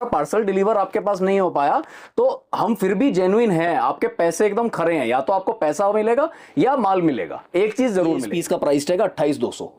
Parcel deliver आपके पास नहीं हो पाया तो हम फिर भी जेन्युइन हैं, आपके पैसे एकदम खरे हैं, या तो आपको पैसा मिलेगा या माल मिलेगा, एक चीज जरूर मिलेगी। पीस का प्राइस रहेगा 28,200।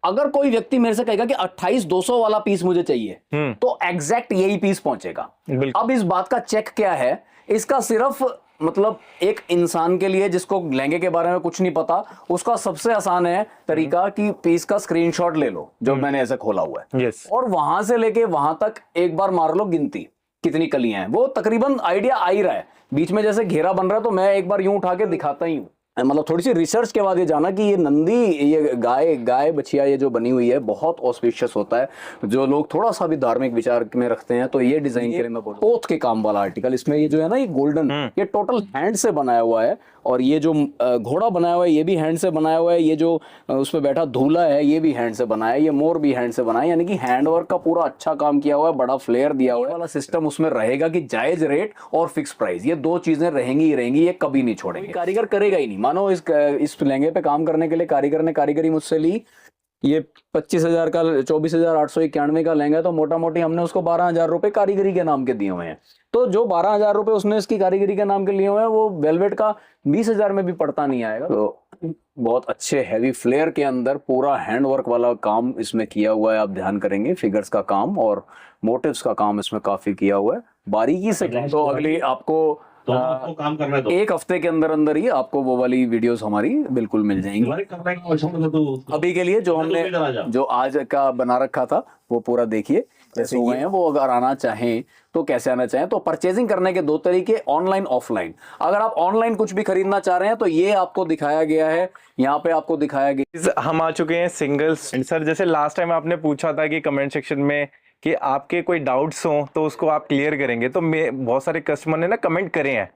अगर कोई व्यक्ति मेरे से कहेगा कि 28,200 वाला पीस मुझे चाहिए, तो एग्जैक्ट यही पीस पहुंचेगा। अब इस बात का चेक क्या है, इसका सिर्फ मतलब एक इंसान के लिए जिसको लहंगे के बारे में कुछ नहीं पता, उसका सबसे आसान है तरीका कि पीस का स्क्रीनशॉट ले लो जो मैंने ऐसे खोला हुआ है, और वहां से लेके वहां तक एक बार मार लो गिनती कितनी कलियां हैं, वो तकरीबन आइडिया आ ही रहा है। बीच में जैसे घेरा बन रहा है तो मैं एक बार यूं उठा के दिखाता ही हूं, मतलब थोड़ी सी रिसर्च के बाद ये जाना कि ये नंदी, ये गाय बछिया ये जो बनी हुई है बहुत ऑस्पिशियस होता है। जो लोग थोड़ा सा भी धार्मिक विचार में रखते हैं तो ये डिजाइन के लिए मैं बोलूं पोत के काम वाला आर्टिकल। इसमें ये जो है ना ये गोल्डन, ये टोटल हैंड से बनाया हुआ है, और ये जो घोड़ा बनाया हुआ है ये भी हैंड से बनाया हुआ है, ये जो उसमें बैठा धूला है ये भी हैंड से बनाया है, ये मोर भी हैंड से बनाया है, यानी कि हैंडवर्क का पूरा अच्छा काम किया हुआ है, बड़ा फ्लेयर दिया हुआ है। वाला सिस्टम उसमें रहेगा कि जायज रेट और फिक्स प्राइस, ये दो चीजें रहेंगी ही रहेंगी, ये कभी नहीं छोड़ेंगे। कारीगर करेगा ही नहीं। मानो इस लहंगे पे काम करने के लिए कारीगर ने कारीगरी मुझसे ली, ये 25,000 का 24,891 का लहंगा, तो मोटा मोटी हमने उसको 12,000 रुपए कारीगरी के नाम के दिए हुए हैं। तो जो 12,000 रुपए उसने इसकी कारीगरी के नाम के लिए हुए हैं वो वेलवेट का 20,000 में भी पड़ता नहीं आएगा। तो बहुत अच्छे हैवी फ्लेयर के अंदर पूरा हैंडवर्क वाला काम इसमें किया हुआ है। आप ध्यान करेंगे फिगर्स का काम और मोटिव्स का काम इसमें काफी किया हुआ है बारीकी से। तो अगली आपको काम करना है, तो एक हफ्ते के अंदर अंदर ही आपको वो वाली वीडियोस हमारी बिल्कुल मिल जाएंगी। अभी के लिए जो हमने जो आज का बना रखा था वो पूरा देखिए जैसे हुए हैं। वो अगर आना चाहें तो कैसे आना चाहें, तो परचेजिंग करने के दो तरीके, ऑनलाइन ऑफलाइन। अगर आप ऑनलाइन कुछ भी खरीदना चाह रहे हैं तो ये आपको दिखाया गया है, यहाँ पे आपको दिखाया गया। हम आ चुके हैं सिंगल्स। सर जैसे लास्ट टाइम आपने पूछा था कि कमेंट सेक्शन में कि आपके कोई डाउट्स हो तो उसको आप क्लियर करेंगे, तो बहुत सारे कस्टमर ने ना कमेंट करे हैं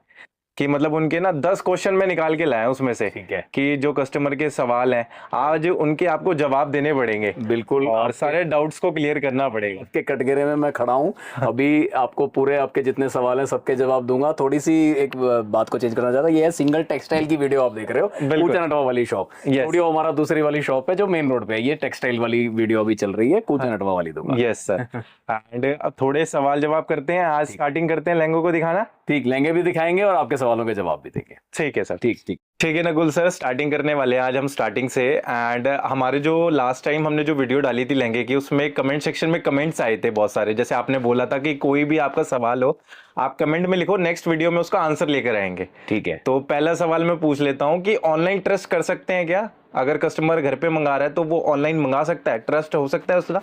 कि मतलब उनके ना 10 क्वेश्चन में निकाल के लाए उसमें से, ठीक है, कि जो कस्टमर के सवाल हैं आज उनके आपको जवाब देने पड़ेंगे। बिल्कुल, और सारे डाउट्स को क्लियर करना पड़ेगा। के कटघरे में मैं खड़ा हूं अभी, आपको पूरे आपके जितने सवाल हैं सबके जवाब दूंगा। थोड़ी सी एक बात को चेंज करना चाहता हूं, ये है सिंगल टेक्सटाइल की वीडियो आप देख रहे हो, कूचा नटवा वाली शॉप। वीडियो हमारा दूसरी वाली शॉप है जो मेन रोड पे है, ये टेक्सटाइल वाली वीडियो अभी चल रही है, कूचा नटवा वाली दूंगा। Yes sir. एंड अब थोड़े सवाल जवाब करते हैं, आज स्टार्टिंग करते हैं लहंगों को दिखाना। ठीक, लहंगे भी दिखाएंगे और आपके सवालों के जवाब भी देंगे। ठीक है सर। ठीक ठीक ठीक है नकुल सर, स्टार्टिंग करने वाले हैं आज हम स्टार्टिंग से। एंड हमारे जो लास्ट टाइम हमने जो वीडियो डाली थी लहंगे की, उसमें कमेंट सेक्शन में कमेंट्स आए थे बहुत सारे। जैसे आपने बोला था कि कोई भी आपका सवाल हो आप कमेंट में लिखो, नेक्स्ट वीडियो में उसका आंसर लेकर आएंगे। ठीक है, तो पहला सवाल मैं पूछ लेता हूँ कि ऑनलाइन ट्रस्ट कर सकते हैं क्या? अगर कस्टमर घर पे मंगा रहा है तो वो ऑनलाइन मंगा सकता है, ट्रस्ट हो सकता है उसका?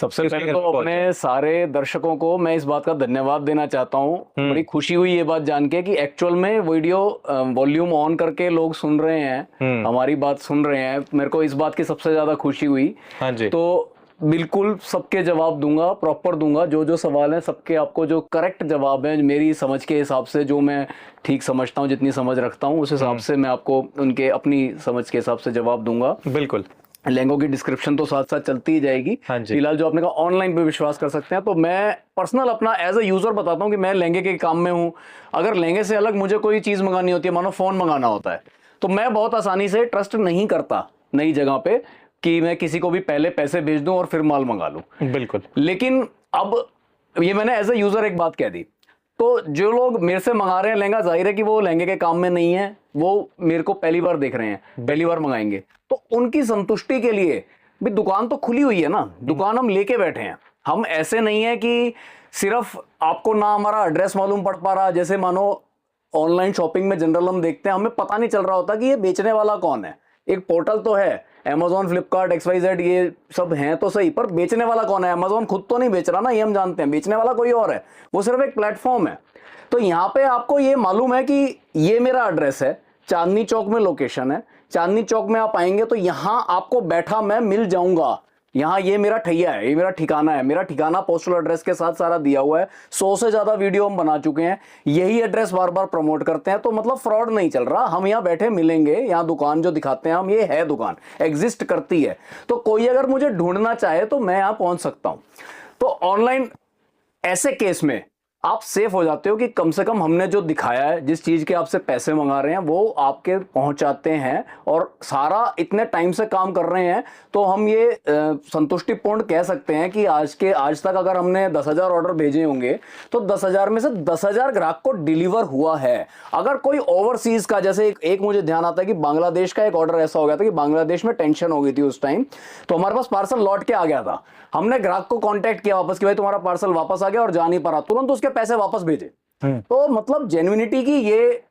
सबसे पहले तो अपने सारे दर्शकों को मैं इस बात का धन्यवाद देना चाहता हूँ। बड़ी खुशी हुई ये बात जान के कि एक्चुअल में वीडियो वॉल्यूम ऑन करके लोग सुन रहे हैं, हमारी बात सुन रहे हैं। मेरे को इस बात की सबसे ज्यादा खुशी हुई। हाँ जी। तो बिल्कुल सबके जवाब दूंगा, प्रॉपर दूंगा। जो जो सवाल हैं सबके आपको जो करेक्ट जवाब है मेरी समझ के हिसाब से, जो मैं ठीक समझता हूँ, जितनी समझ रखता हूँ उस हिसाब से मैं आपको उनके अपनी समझ के हिसाब से जवाब दूंगा। बिल्कुल। लहंगों की डिस्क्रिप्शन तो साथ साथ चलती ही जाएगी। फिलहाल जो आपने कहा ऑनलाइन पे विश्वास कर सकते हैं, तो मैं पर्सनल अपना एज ए यूजर बताता हूँ कि मैं लहंगे के काम में हूँ। अगर लहंगे से अलग मुझे कोई चीज मंगानी होती है, मानो फोन मंगाना होता है, तो मैं बहुत आसानी से ट्रस्ट नहीं करता नई जगह पे कि मैं किसी को भी पहले पैसे भेज दूं और फिर माल मंगा लूं। बिल्कुल। लेकिन अब ये मैंने एज ए यूजर एक बात कह दी, तो जो लोग मेरे से मंगा रहे हैं लहंगा, जाहिर है कि वो लहंगे के काम में नहीं है, वो मेरे को पहली बार देख रहे हैं, पहली बार मंगाएंगे, तो उनकी संतुष्टि के लिए भी दुकान तो खुली हुई है ना, दुकान हम लेके बैठे हैं। हम ऐसे नहीं है कि सिर्फ आपको ना हमारा एड्रेस मालूम पड़ पा रहा। जैसे मानो ऑनलाइन शॉपिंग में जनरल हम देखते हैं, हमें पता नहीं चल रहा होता कि ये बेचने वाला कौन है। एक पोर्टल तो है Amazon, फ्लिपकार्ट, XYZ, ये सब हैं तो सही, पर बेचने वाला कौन है? Amazon खुद तो नहीं बेच रहा ना, ये हम जानते हैं। बेचने वाला कोई और है, वो सिर्फ एक प्लेटफॉर्म है। तो यहाँ पे आपको ये मालूम है कि ये मेरा एड्रेस है, चांदनी चौक में लोकेशन है, चांदनी चौक में आप आएंगे तो यहाँ आपको बैठा मैं मिल जाऊंगा। यहाँ ये मेरा ठैया है, ये मेरा ठिकाना है। मेरा ठिकाना पोस्टल एड्रेस के साथ सारा दिया हुआ है। 100 से ज्यादा वीडियो हम बना चुके हैं, यही एड्रेस बार बार प्रमोट करते हैं। तो मतलब फ्रॉड नहीं चल रहा, हम यहाँ बैठे मिलेंगे। यहाँ दुकान जो दिखाते हैं हम, ये है दुकान, एग्जिस्ट करती है। तो कोई अगर मुझे ढूंढना चाहे तो मैं यहाँ पहुंच सकता हूं। तो ऑनलाइन ऐसे केस में आप सेफ हो जाते हो कि कम से कम हमने जो दिखाया है, जिस चीज के आपसे पैसे मंगा रहे हैं वो आपके पहुंचाते हैं और सारा इतने टाइम से काम कर रहे हैं। तो हम ये संतुष्टिपूर्ण कह सकते हैं कि आज तक अगर हमने 10,000 ऑर्डर भेजे होंगे तो 10,000 में से 10,000 ग्राहक को डिलीवर हुआ है। अगर कोई ओवरसीज का, जैसे एक मुझे ध्यान आता है कि बांग्लादेश का एक ऑर्डर ऐसा हो गया था कि बांग्लादेश में टेंशन हो गई थी उस टाइम, तो हमारे पास पार्सल लौट के आ गया था। हमने ग्राहक को कांटेक्ट किया वापस कि भाई तुम्हारा पार्सल वापस आ गया और जा नहीं पा रहा, तुरंत उसके पैसे वापस भेजे। तो मतलब जेन्युइनिटी की ये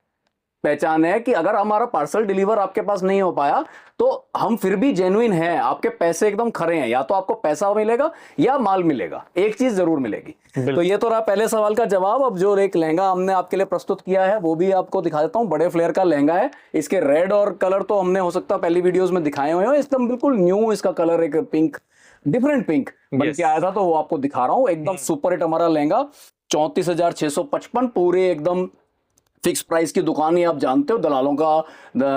पहचान है कि अगर हमारा पार्सल डिलीवर आपके पास नहीं हो पाया तो हम फिर भी जेन्युइन हैं, आपके पैसे एकदम खरे हैं, या तो आपको पैसा मिलेगा या माल मिलेगा, एक चीज जरूर मिलेगी। तो ये तो रहा पहले सवाल का जवाब। अब जो एक लहंगा हमने आपके लिए प्रस्तुत किया है वो भी आपको दिखा देता हूं। बड़े फ्लेयर का लहंगा है, इसके रेड और कलर तो हमने हो सकता है पहली वीडियोस में दिखाए हुए हो, एकदम बिल्कुल न्यू इसका कलर, एक पिंक, डिफरेंट पिंक बन के आया था, तो वो आपको दिखा रहा हूं। एकदम सुपर हिट हमारा लहंगा 34,655, पूरे एकदम फिक्स प्राइस की दुकान है। आप जानते हो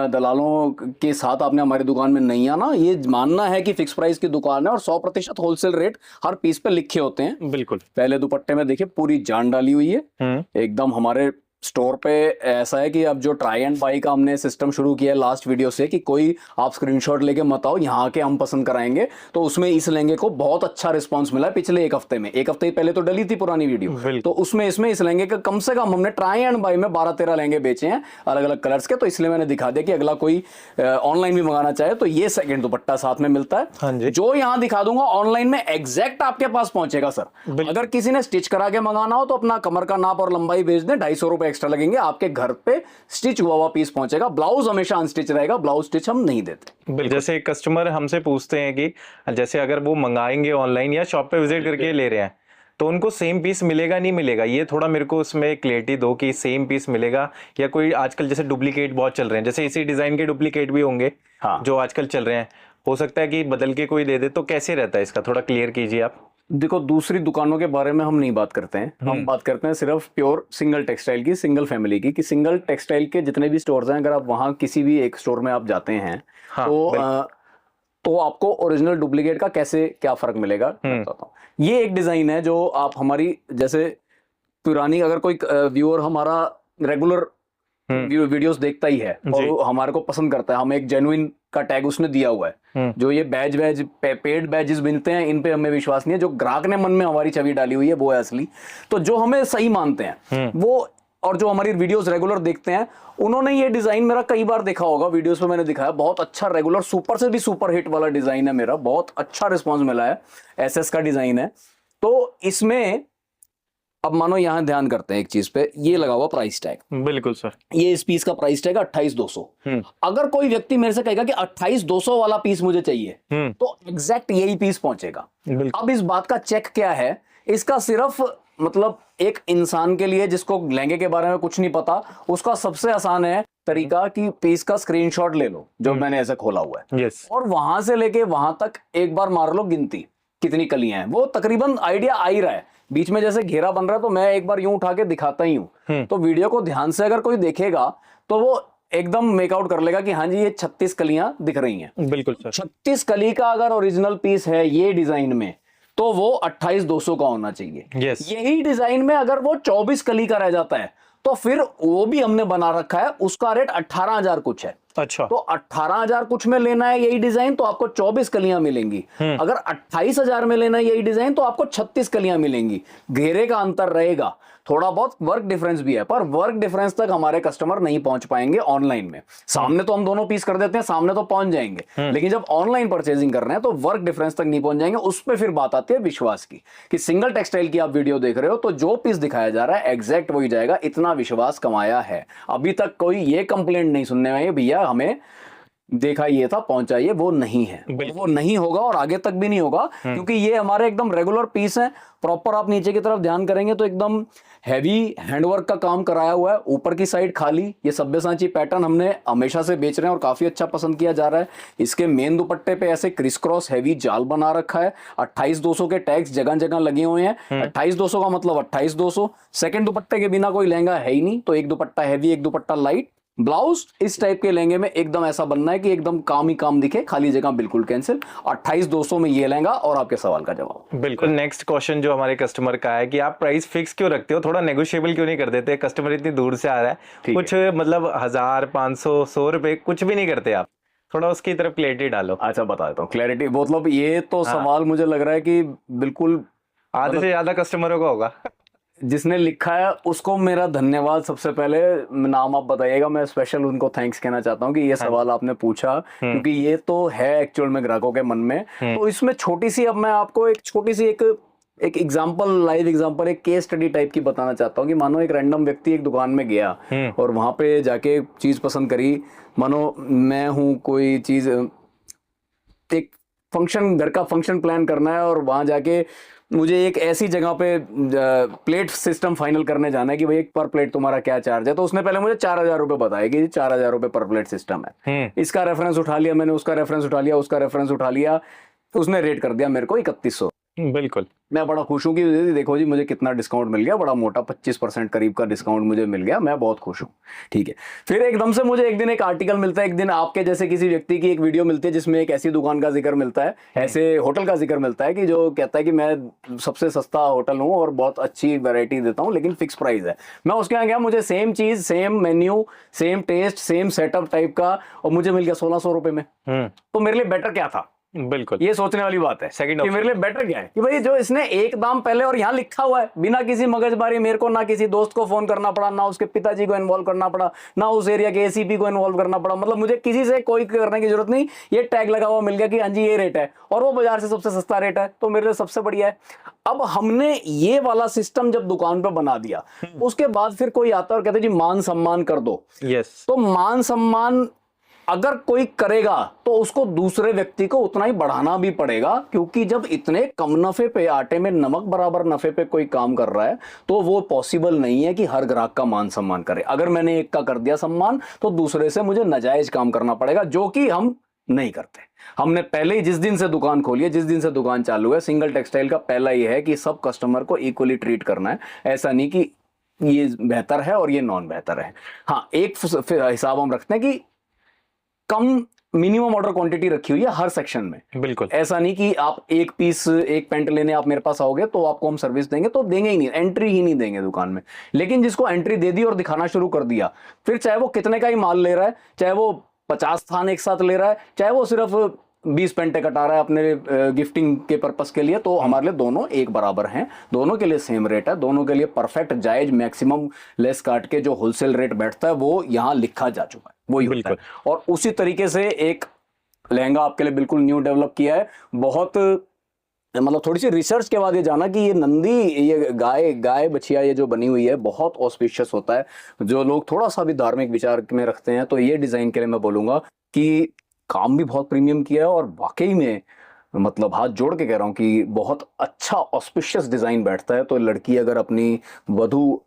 दलालों के साथ आपने हमारी दुकान में नहीं आना, ये मानना है कि फिक्स प्राइस की दुकान है और 100% होलसेल रेट हर पीस पे लिखे होते हैं। बिल्कुल। पहले दुपट्टे में देखिए पूरी जान डाली हुई है एकदम। हमारे स्टोर पे ऐसा है कि अब जो ट्राई एंड बाई का हमने सिस्टम शुरू किया है लास्ट वीडियो से, कि कोई आप स्क्रीनशॉट लेके मत आओ, यहाँ के हम पसंद कराएंगे। तो उसमें इस लहंगे को बहुत अच्छा रिस्पांस मिला है पिछले एक हफ्ते में। एक हफ्ते पहले तो डली थी पुरानी वीडियो, तो उसमें इसमें इस लहंगे का कम से कम हमने ट्राई एंड बाई में 12-13 लहंगे बेचे हैं अलग अलग कलर्स के। तो इसलिए मैंने दिखा दिया कि अगला कोई ऑनलाइन भी मंगाना चाहे तो ये सेकंड दुपट्टा साथ में मिलता है। जो यहाँ दिखा दूंगा ऑनलाइन में एग्जैक्ट आपके पास पहुंचेगा सर। अगर किसी ने स्टिच करा के मंगाना हो तो अपना कमर का नाप और लंबाई भेज दें, 250 रुपए एक्स्ट्रा लगेंगे, आपके घर पे स्टिच हुआ हुआ पीस पहुंचेगा। ब्लाउज हमेशा अनस्टिच रहेगा, ब्लाउज स्टिच हम नहीं देते। जैसे कस्टमर हमसे पूछते हैं कि जैसे अगर वो मंगाएंगे ऑनलाइन या शॉप पे विजिट करके ले रहे हैं तो उनको सेम पीस मिलेगा नहीं मिलेगा, ये थोड़ा मेरे को उसमें क्लियरिटी दो कि सेम पीस मिलेगा या कोई आजकल जैसे डुप्लीकेट बहुत चल रहे हैं, जैसे इसी डिजाइन के डुप्लीकेट भी होंगे जो आजकल चल रहे हैं, हो सकता है कि बदल के कोई दे दे, तो कैसे रहता है इसका, थोड़ा क्लियर कीजिए आप। देखो, दूसरी दुकानों के बारे में हम नहीं बात करते हैं, हम बात करते हैं सिर्फ प्योर सिंगल टेक्सटाइल की, सिंगल फैमिली की। कि सिंगल टेक्सटाइल के जितने भी स्टोर्स हैं, अगर आप वहां किसी भी एक स्टोर में आप जाते हैं तो आपको ओरिजिनल डुप्लीकेट का कैसे क्या फर्क मिलेगा बताता हूं। ये एक डिजाइन है जो आप हमारी जैसे पुरानी, अगर कोई व्यूअर हमारा रेगुलर वीडियोस देखता ही है और हमारे को पसंद करता है, हम एक जेन्युइन का टैग उसने दिया हुआ है। जो ये पेड बैजेस मिलते हैं, इन पे हमें विश्वास नहीं है। जो ग्राहक ने मन में हमारी छवि डाली हुई है वो है असली। तो जो हमें सही मानते हैं वो, और जो हमारी वीडियोस रेगुलर देखते हैं, उन्होंने ये डिजाइन मेरा कई बार देखा होगा, वीडियोस में मैंने दिखाया। बहुत अच्छा रेगुलर सुपर से भी सुपर हिट वाला डिजाइन है मेरा, बहुत अच्छा रिस्पॉन्स मिला है। एसएस का डिजाइन है। तो इसमें अब मानो यहां ध्यान करते हैं एक चीज पे, ये लगा हुआ प्राइस टैग। बिल्कुल सर। ये इस पीस का प्राइस टैग 28,200। अगर कोई व्यक्ति मेरे से कहेगा कि 28,200 वाला पीस मुझे चाहिए तो एग्जैक्ट यही पीस पहुंचेगा। अब इस बात का चेक क्या है, इसका सिर्फ मतलब एक इंसान के लिए जिसको लहंगे के बारे में कुछ नहीं पता, उसका सबसे आसान है तरीका कि पीस का स्क्रीनशॉट ले लो जो मैंने ऐसे खोला हुआ है, और वहां से लेके वहां तक एक बार मार लो गिनती कितनी कलियां हैं, वो तकरीबन आइडिया आ ही रहा है। बीच में जैसे घेरा बन रहा है तो मैं एक बार यूं उठा के दिखाता ही हूं, तो वीडियो को ध्यान से अगर कोई देखेगा तो वो एकदम मेकआउट कर लेगा कि हाँ जी ये 36 कलियां दिख रही हैं। बिल्कुल सर। 36 कली का अगर ओरिजिनल पीस है ये डिजाइन में तो वो 28,200 का होना चाहिए। यही डिजाइन में अगर वो 24 कली का रह जाता है तो फिर वो भी हमने बना रखा है, उसका रेट 18,000 कुछ है। अच्छा, तो 18,000 कुछ में लेना है यही डिजाइन तो आपको 24 कलियां मिलेंगी। अगर 28,000 में लेना है यही डिजाइन तो आपको 36 कलियां मिलेंगी। घेरे का अंतर रहेगा, थोड़ा बहुत वर्क डिफरेंस भी है, पर वर्क डिफरेंस तक हमारे कस्टमर नहीं पहुंच पाएंगे ऑनलाइन में। सामने तो हम दोनों पीस कर देते हैं, सामने तो पहुंच जाएंगे, लेकिन जब ऑनलाइन परचेजिंग कर रहे हैं तो वर्क डिफरेंस तक नहीं पहुंच जाएंगे। उस पर फिर बात आती है विश्वास की, कि सिंगल टेक्सटाइल की आप वीडियो देख रहे हो तो जो पीस दिखाया जा रहा है एग्जैक्ट वही जाएगा, इतना विश्वास कमाया है। अभी तक कोई ये कंप्लेंट नहीं सुनने में, भैया हमें देखा ये था पहुंचाइए, वो नहीं है, वो नहीं होगा और आगे तक भी नहीं होगा, क्योंकि ये हमारे एकदम रेगुलर पीस है। प्रॉपर आप नीचे की तरफ ध्यान करेंगे तो एकदम हैवी हैंडवर्क का काम कराया हुआ है, ऊपर की साइड खाली। ये सब्यसाची पैटर्न हमने हमेशा से बेच रहे हैं और काफी अच्छा पसंद किया जा रहा है। इसके मेन दुपट्टे पे ऐसे क्रिस क्रॉस हैवी जाल बना रखा है। 28,200 के टैग्स जगह जगह लगे हुए हैं। 28,200 का मतलब 28,200। सेकंड दुपट्टे के बिना कोई लहंगा है ही नहीं, तो एक दुपट्टा हैवी एक दुपट्टा लाइट, ब्लाउज इस टाइप के लहंगे में एकदम ऐसा बनना है कि एकदम काम ही काम दिखे, खाली जगह बिल्कुल कैंसिल। 28,200 में ये लहंगा और आपके सवाल का जवाब। बिल्कुल। नेक्स्ट क्वेश्चन जो हमारे कस्टमर का है कि आप प्राइस फिक्स क्यों रखते हो, थोड़ा नेगोशिएबल क्यों नहीं कर देते? कस्टमर इतनी दूर से आ रहा है, कुछ मतलब 1000, 500, 100 रुपए कुछ भी नहीं करते आप, थोड़ा उसकी तरफ क्लैरिटी डालो। अच्छा बता देता हूँ क्लैरिटी, मतलब ये तो सवाल मुझे लग रहा है कि बिल्कुल आधे से ज्यादा कस्टमरों का होगा। जिसने लिखा है उसको मेरा धन्यवाद। सबसे पहले नाम आप बताइएगा, मैं स्पेशल उनको थैंक्स कहना चाहता हूँ कि ये सवाल आपने पूछा, क्योंकि ये तो है एक्चुअल में ग्राहकों के मन में। तो इसमें छोटी सी, अब मैं आपको एक छोटी सी एक एग्जांपल, लाइव एग्जांपल, एक केस स्टडी टाइप की बताना चाहता हूँ कि मानो एक रैंडम व्यक्ति एक दुकान में गया और वहां पे जाके चीज पसंद करी। मानो मैं हूँ कोई चीज, एक फंक्शन, घर का फंक्शन प्लान करना है और वहां जाके मुझे एक ऐसी जगह पे प्लेट सिस्टम फाइनल करने जाना है कि भाई एक पर प्लेट तुम्हारा क्या चार्ज है। तो उसने पहले मुझे 4,000 रुपए बताया कि 4,000 रुपए पर प्लेट सिस्टम है। इसका रेफरेंस उठा लिया मैंने, उसका रेफरेंस उठा लिया, उसका रेफरेंस उठा लिया, उसने रेट कर दिया मेरे को 3100। बिल्कुल। मैं बड़ा खुश हूँ कि देखो जी मुझे कितना डिस्काउंट मिल गया, बड़ा मोटा 25% करीब का डिस्काउंट मुझे मिल गया, मैं बहुत खुश हूँ। ठीक है, फिर एकदम से मुझे एक दिन एक आर्टिकल मिलता है, एक दिन आपके जैसे किसी व्यक्ति की एक वीडियो मिलती है जिसमें एक ऐसी दुकान का जिक्र मिलता है, ऐसे होटल का जिक्र मिलता है कि जो कहता है कि मैं सबसे सस्ता होटल हूँ और बहुत अच्छी वैरायटी देता हूँ लेकिन फिक्स प्राइस है। मैं उसके यहाँ गया, मुझे सेम चीज, same menu, same taste, same setup type का, और मुझे मिल गया 1,600 रुपए में। तो मेरे लिए बेटर क्या था? बिल्कुल, ये सोचने वाली बात है सेकंड कि मेरे लिए बेटर क्या है कि भाई जो इसने एक दाम पहले, और यहाँ लिखा हुआ है, बिना किसी मगजमारी, मेरे को ना किसी दोस्त को फोन करना पड़ा, ना उसके पिताजी को इन्वॉल्व करना पड़ा, ना उस एरिया के एसीपी को इन्वॉल्व करना पड़ा, मतलब मुझे किसी से कोई करने की जरूरत नहीं। ये टैग लगा हुआ मिल गया कि हाँ जी ये रेट है और वो बाजार से सबसे सस्ता रेट है, तो मेरे लिए सबसे बढ़िया है। अब हमने ये वाला सिस्टम जब दुकान पर बना दिया, उसके बाद फिर कोई आता है और कहते जी मान सम्मान कर दो। यस। तो मान सम्मान अगर कोई करेगा तो उसको दूसरे व्यक्ति को उतना ही बढ़ाना भी पड़ेगा, क्योंकि जब इतने कम नफे पे, आटे में नमक बराबर नफे पे कोई काम कर रहा है तो वो पॉसिबल नहीं है कि हर ग्राहक का मान सम्मान करे। अगर मैंने एक का कर दिया सम्मान तो दूसरे से मुझे नाजायज काम करना पड़ेगा, जो कि हम नहीं करते। हमने पहले ही जिस दिन से दुकान खोली है, जिस दिन से दुकान चालू है, सिंगल टेक्सटाइल का पहला ये है कि सब कस्टमर को इक्वली ट्रीट करना है। ऐसा नहीं कि ये बेहतर है और ये नॉन बेहतर है। हाँ, एक हिसाब हम रखते हैं कि कम मिनिमम ऑर्डर क्वांटिटी रखी हुई है हर सेक्शन में। बिल्कुल, ऐसा नहीं कि आप एक पीस, एक पैंट लेने आप मेरे पास आओगे तो आपको हम सर्विस देंगे, तो देंगे ही नहीं, एंट्री ही नहीं देंगे दुकान में। लेकिन जिसको एंट्री दे दी और दिखाना शुरू कर दिया, फिर चाहे वो कितने का ही माल ले रहा है, चाहे वो 50 थान एक साथ ले रहा है, चाहे वो सिर्फ 20 पेंटे कटा रहा है अपने गिफ्टिंग के पर्पस के लिए, तो हमारे लिए दोनों एक बराबर हैं, दोनों के लिए सेम रेट है, दोनों के लिए परफेक्ट जायज मैक्सिमम लेस काट के जो होलसेल रेट बैठता है वो यहाँ लिखा जा चुका है, वही होता है। और उसी तरीके से एक लहंगा आपके लिए बिल्कुल न्यू डेवलप किया है। बहुत मतलब थोड़ी सी रिसर्च के बाद ये जाना कि ये नंदी, ये गाय बछिया ये जो बनी हुई है बहुत ऑस्पिशियस होता है। जो लोग थोड़ा सा भी धार्मिक विचार में रखते हैं तो ये डिजाइन के लिए मैं बोलूंगा कि काम भी बहुत प्रीमियम किया है, और वाकई में मतलब हाथ जोड़ के कह रहा हूँ कि बहुत अच्छा ऑस्पिशियस डिजाइन बैठता है। तो लड़की अगर अपनी वधू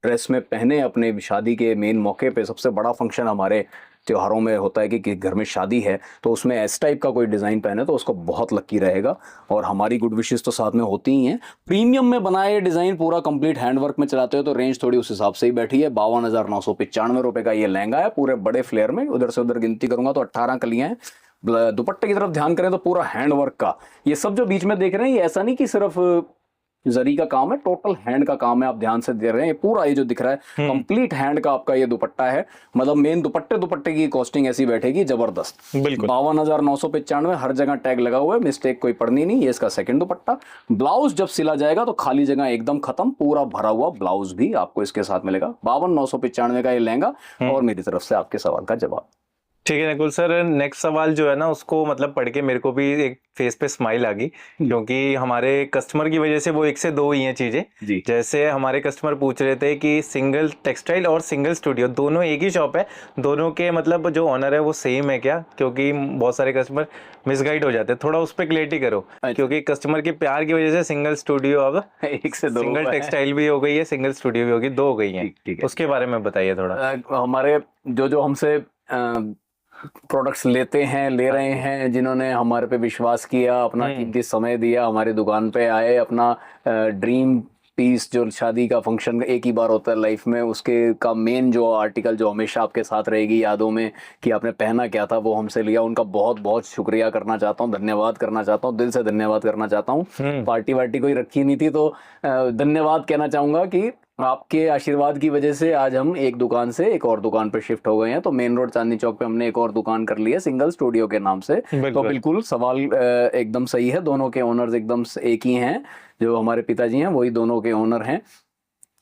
ड्रेस में पहने अपने शादी के मेन मौके पे, सबसे बड़ा फंक्शन हमारे त्योहारों में होता है कि घर में शादी है, तो उसमें इस टाइप का कोई डिज़ाइन पहने तो उसको बहुत लकी रहेगा। और हमारी गुड विशेस तो साथ में होती ही हैं। प्रीमियम में बनाए ये डिज़ाइन पूरा कंप्लीट हैंडवर्क में चलाते हो तो रेंज थोड़ी उस हिसाब से ही बैठी है। 52,995 रुपये का ये लहंगा है पूरे बड़े फ्लेयर में। उधर से उधर गिनती करूंगा तो 18 कलियां हैं। दुपट्टे की तरफ ध्यान करें तो पूरा हैंडवर्क का ये सब जो बीच में देख रहे हैं, ये ऐसा नहीं कि सिर्फ जरी का काम है, टोटल हैंड का काम है। आप ध्यान से दे रहे हैं, ये पूरा ये जो दिख रहा है कंप्लीट हैंड का आपका ये दुपट्टा है। मतलब मेन दुपट्टे की कॉस्टिंग ऐसी बैठेगी जबरदस्त। 52,995 हर जगह टैग लगा हुआ है, मिस्टेक कोई पड़नी नहीं। ये इसका सेकंड दुपट्टा। ब्लाउज जब सिला जाएगा तो खाली जगह एकदम खत्म, पूरा भरा हुआ ब्लाउज भी आपको इसके साथ मिलेगा। 52,995 का ये लहंगा और मेरी तरफ से आपके सवाल का जवाब। ठीक है नकुल सर, नेक्स्ट सवाल जो है ना उसको मतलब पढ़ के मेरे को भी एक फेस पे स्माइल आ गई, क्योंकि हमारे कस्टमर की वजह से वो एक से दो ही हैं चीजें। जैसे हमारे कस्टमर पूछ रहे थे कि सिंगल टेक्सटाइल और सिंगल स्टूडियो दोनों एक ही शॉप है, दोनों के मतलब जो ऑनर है वो सेम है क्या? क्योंकि बहुत सारे कस्टमर मिसगाइड हो जाते हैं, थोड़ा उस पर क्लियरिटी करो। क्योंकि कस्टमर के प्यार की वजह से सिंगल स्टूडियो अब एक से दो, सिंगल टेक्सटाइल भी हो गई है, सिंगल स्टूडियो भी होगी, दो हो गई है। उसके बारे में बताइए थोड़ा। हमारे जो हमसे प्रोडक्ट्स ले रहे हैं, जिन्होंने हमारे पे विश्वास किया, अपना कीमती समय दिया, हमारी दुकान पे आए, अपना ड्रीम पीस जो शादी का फंक्शन एक ही बार होता है लाइफ में, उसके का मेन जो आर्टिकल जो हमेशा आपके साथ रहेगी यादों में कि आपने पहना क्या था, वो हमसे लिया। उनका बहुत बहुत शुक्रिया करना चाहता हूँ, धन्यवाद करना चाहता हूँ, दिल से धन्यवाद करना चाहता हूँ। पार्टी वार्टी कोई रखी नहीं थी तो धन्यवाद कहना चाहूंगा कि आपके आशीर्वाद की वजह से आज हम एक दुकान से एक और दुकान पे शिफ्ट हो गए हैं। तो मेन रोड चांदनी चौक पे हमने एक और दुकान कर ली है सिंगल स्टूडियो के नाम से। तो बिल्कुल सवाल एकदम सही है, दोनों के ओनर्स एकदम एक ही हैं, जो हमारे पिताजी हैं वही दोनों के ओनर हैं।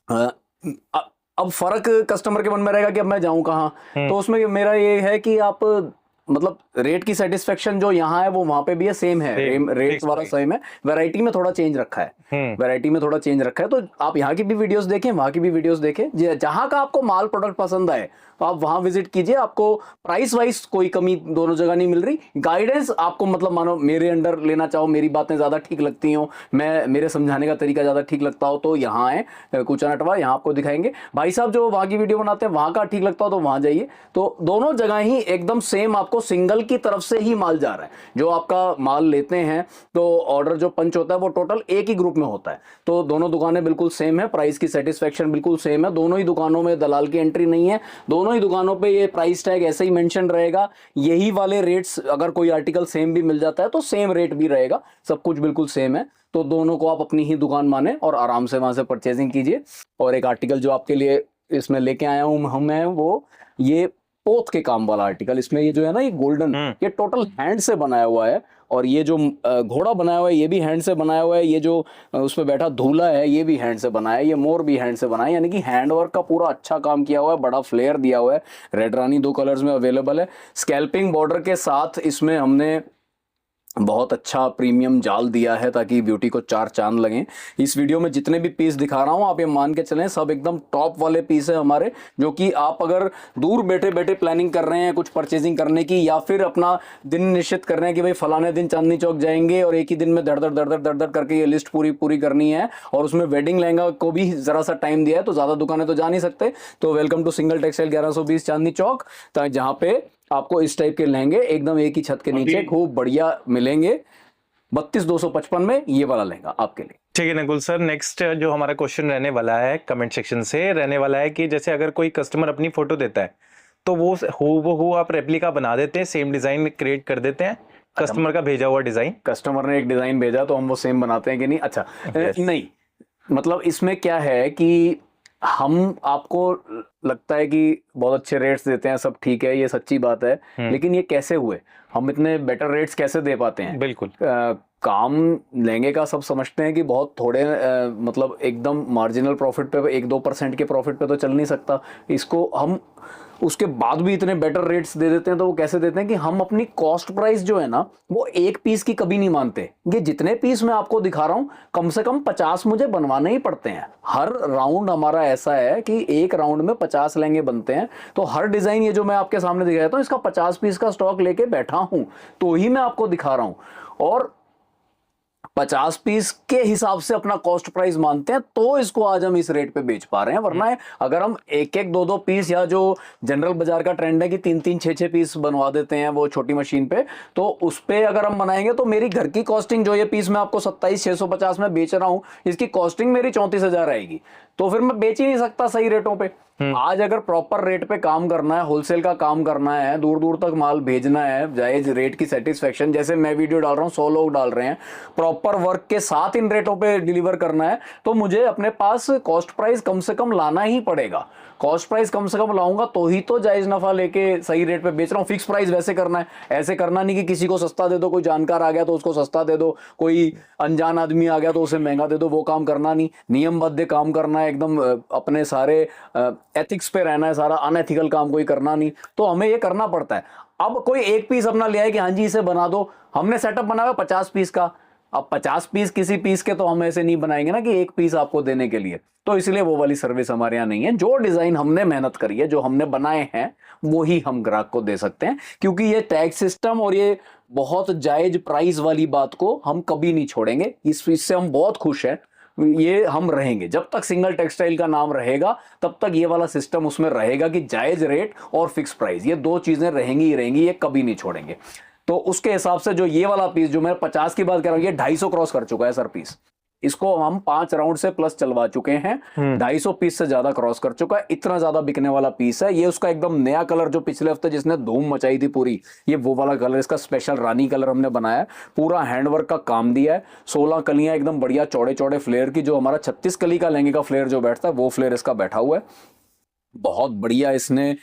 अब फर्क कस्टमर के मन में रहेगा कि अब मैं जाऊं कहाँ, तो उसमें मेरा ये है कि आप मतलब रेट की सेटिस्फेक्शन जो यहाँ है वो वहां पे भी है, सेम है, रेट वाला सेम है, वैरायटी में थोड़ा चेंज रखा है, वैरायटी में थोड़ा चेंज रखा है। तो आप यहाँ की भी वीडियोस देखें, वहां की भी वीडियोस देखें, जहां का आपको माल प्रोडक्ट पसंद आए तो आप वहां विजिट कीजिए। आपको प्राइस वाइज कोई कमी दोनों जगह नहीं मिल रही। गाइडेंस आपको मतलब मानो मेरे अंडर लेना चाहो, मेरी बातें ज्यादा ठीक लगती हो, मैं मेरे समझाने का तरीका ज्यादा ठीक लगता हो तो यहाँ है कूचा नटवा, यहाँ आपको दिखाएंगे। भाई साहब जो वहां की वीडियो बनाते हैं वहां का ठीक लगता हो तो वहां जाइए। तो दोनों जगह ही एकदम सेम आपको सिंगल की तरफ से ही माल जा रहा है। जो आपका माल लेते हैं तो ऑर्डर जो पंच होता है वो टोटल एक ही ग्रुप में होता है। तो दोनों दुकानें बिल्कुल सेम है, प्राइस की सेटिस्फेक्शन बिल्कुल सेम है। दोनों ही दुकानों में दलाल की एंट्री नहीं है, दोनों ही दुकानों पे ये प्राइस टैग ऐसे ही मेंशन रहेगा। यही वाले रेट्स, अगर कोई आर्टिकल सेम भी मिल जाता है तो सेम रेट भी रहेगा, सब कुछ बिल्कुल सेम है। तो दोनों को आप अपनी ही दुकान माने और आराम से वहां से परचेजिंग कीजिए। और एक आर्टिकल जो आपके लिए इसमें लेके आया हूं मैं, वो ये पोत के काम वाला आर्टिकल। इसमें ये जो है ना, ये गोल्डन, ये टोटल हैंड से बनाया हुआ है। और ये जो घोड़ा बनाया हुआ है ये भी हैंड से बनाया हुआ है। ये जो उस पे बैठा दूल्हा है ये भी हैंड से बनाया है। ये मोर भी हैंड से बनाया है, यानी कि हैंड वर्क का पूरा अच्छा काम किया हुआ है, बड़ा फ्लेयर दिया हुआ है। रेड रानी 2 कलर्स में अवेलेबल है। स्कैल्पिंग बॉर्डर के साथ इसमें हमने बहुत अच्छा प्रीमियम जाल दिया है ताकि ब्यूटी को 4 चांद लगें। इस वीडियो में जितने भी पीस दिखा रहा हूं आप ये मान के चलें सब एकदम टॉप वाले पीस है हमारे, जो कि आप अगर दूर बैठे बैठे प्लानिंग कर रहे हैं कुछ परचेजिंग करने की, या फिर अपना दिन निश्चित कर रहे हैं कि भाई फलाने दिन चांदनी चौक जाएंगे और एक ही दिन में दर दर करके ये लिस्ट पूरी करनी है, और उसमें वेडिंग लहंगा को भी जरा सा टाइम दिया है, तो ज्यादा दुकानें तो जा नहीं सकते। तो welcome to single textile 1120 Chandni Chowk, जहाँ पे आपको इस टाइप के लहंगे एकदम एक ही छत के नीचे खूब बढ़िया मिलेंगे। 32,255 में ये वाला लहंगा आपके लिए। ठीक है नकुल सर, नेक्स्ट जो हमारा क्वेश्चन रहने वाला है कमेंट सेक्शन से रहने वाला है कि जैसे अगर कोई कस्टमर अपनी फोटो देता है तो वो हूबहू आप रेप्लिका बना देते हैं, सेम डिजाइन क्रिएट कर देते हैं, कस्टमर का भेजा हुआ डिजाइन। कस्टमर ने एक डिजाइन भेजा तो हम वो सेम बनाते हैं कि नहीं? अच्छा नहीं, मतलब इसमें क्या है कि हम आपको लगता है कि बहुत अच्छे रेट्स देते हैं, सब ठीक है, ये सच्ची बात है, लेकिन ये कैसे हुए? हम इतने बेटर रेट्स कैसे दे पाते हैं? बिल्कुल काम लेंगे का सब समझते हैं कि बहुत थोड़े मतलब एकदम मार्जिनल प्रॉफिट पे 1-2% के प्रॉफिट पे तो चल नहीं सकता। इसको हम उसके बाद भी इतने बेटर रेट्स दे देते हैं। तो वो कैसे देते हैं कि हम अपनी कॉस्ट प्राइस जो है ना वो एक पीस की कभी नहीं मानते। ये जितने पीस मैं आपको दिखा रहा हूं कम से कम 50 मुझे बनवाने ही पड़ते हैं। हर राउंड हमारा ऐसा है कि एक राउंड में 50 लहंगे बनते हैं। तो हर डिजाइन ये जो मैं आपके सामने दिखाया था इसका 50 पीस का स्टॉक लेके बैठा हूं तो ही मैं आपको दिखा रहा हूं। और 50 पीस के हिसाब से अपना कॉस्ट प्राइस मानते हैं तो इसको आज हम इस रेट पे बेच पा रहे हैं। वरना अगर हम एक 2 पीस या जो जनरल बाजार का ट्रेंड है कि 3 6 पीस बनवा देते हैं वो छोटी मशीन पे, तो उस पे अगर हम बनाएंगे तो मेरी घर की कॉस्टिंग जो ये पीस मैं आपको 27,650 में बेच रहा हूं, इसकी कॉस्टिंग मेरी 34,000 आएगी। तो फिर मैं बेच ही नहीं सकता सही रेटों पे। आज अगर प्रॉपर रेट पे काम करना है, होलसेल का काम करना है, दूर दूर तक माल भेजना है, जायज रेट की सेटिस्फेक्शन, जैसे मैं वीडियो डाल रहा हूं 100 लोग डाल रहे हैं, प्रॉपर वर्क के साथ इन रेटों पे डिलीवर करना है, तो मुझे अपने पास कॉस्ट प्राइस कम से कम लाना ही पड़ेगा। कॉस्ट प्राइस कम से कम लाऊंगा तो ही तो जायज नफा लेके सही रेट पे बेच रहा हूँ। फिक्स प्राइस वैसे करना है, ऐसे करना नहीं कि किसी को सस्ता दे दो, कोई जानकार आ गया तो उसको सस्ता दे दो, कोई अनजान आदमी आ गया तो उसे महंगा दे दो, वो काम करना नहीं। नियमबद्ध काम करना है, एकदम अपने सारे एथिक्स पे रहना है, सारा अनएथिकल काम कोई करना नहीं। तो हमें ये करना पड़ता है। अब कोई एक पीस अपना ले आए कि हाँ जी इसे बना दो, हमने सेटअप बनाया हुआ 50 पीस का, अब 50 पीस किसी पीस के तो हम ऐसे नहीं बनाएंगे ना कि एक पीस आपको देने के लिए। तो इसलिए वो वाली सर्विस हमारे यहाँ नहीं है। जो डिजाइन हमने मेहनत करी है, जो हमने बनाए हैं, वो ही हम ग्राहक को दे सकते हैं। क्योंकि ये टैग सिस्टम और ये बहुत जायज प्राइस वाली बात को हम कभी नहीं छोड़ेंगे। इससे हम बहुत खुश हैं, ये हम रहेंगे जब तक सिंगल टेक्सटाइल का नाम रहेगा, तब तक ये वाला सिस्टम उसमें रहेगा कि जायज रेट और फिक्स प्राइस, ये 2 चीजें रहेंगी ही रहेंगी, ये कभी नहीं छोड़ेंगे। तो उसके हिसाब से जो ये वाला पीस जो मैं 50 की बात कर रहा हूं, ये 250 क्रॉस कर चुका है सर पीस। इसको हम 5 राउंड से प्लस चलवा चुके हैं, 250 पीस से ज्यादा क्रॉस कर चुका है, इतना ज्यादा बिकने वाला पीस है ये। उसका एकदम नया कलर जो पिछले हफ्ते जिसने धूम मचाई थी पूरी, ये वो वाला कलर, इसका स्पेशल रानी कलर हमने बनाया है, पूरा हैंडवर्क का काम दिया है, 16 कलियां एकदम बढ़िया चौड़े चौड़े फ्लेयर की, जो हमारा 36 कली का लहंगे का फ्लेयर जो बैठता है वो फ्लेयर इसका बैठा हुआ है, बहुत बढ़िया। इसने